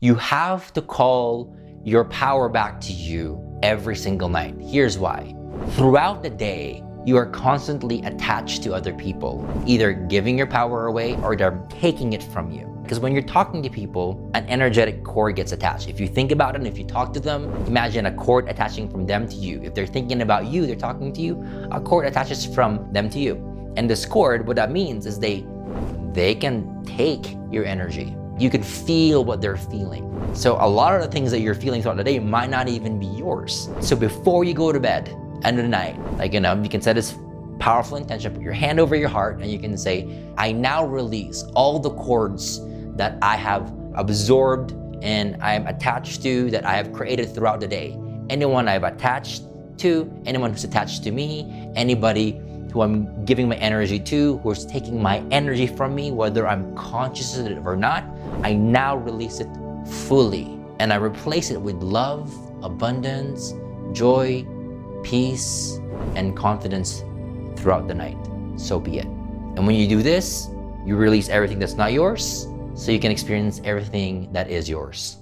You have to call your power back to you every single night. Here's why. Throughout the day, you are constantly attached to other people, either giving your power away or they're taking it from you. Because when you're talking to people, an energetic cord gets attached. If you think about it and if you talk to them, imagine a cord attaching from them to you. If they're thinking about you, they're talking to you, a cord attaches from them to you. And this cord, what that means is they can take your energy. You can feel what they're feeling. So a lot of the things that you're feeling throughout the day might not even be yours. So before you go to bed, end of the night, you can set this powerful intention, put your hand over your heart, and you can say, I now release all the cords that I have absorbed and I'm attached to, that I have created throughout the day. Anyone I've attached to, anyone who's attached to me, anybody who I'm giving my energy to, who's taking my energy from me, whether I'm conscious of it or not, I now release it fully. And I replace it with love, abundance, joy, peace, and confidence throughout the night. So be it. And when you do this, you release everything that's not yours, so you can experience everything that is yours.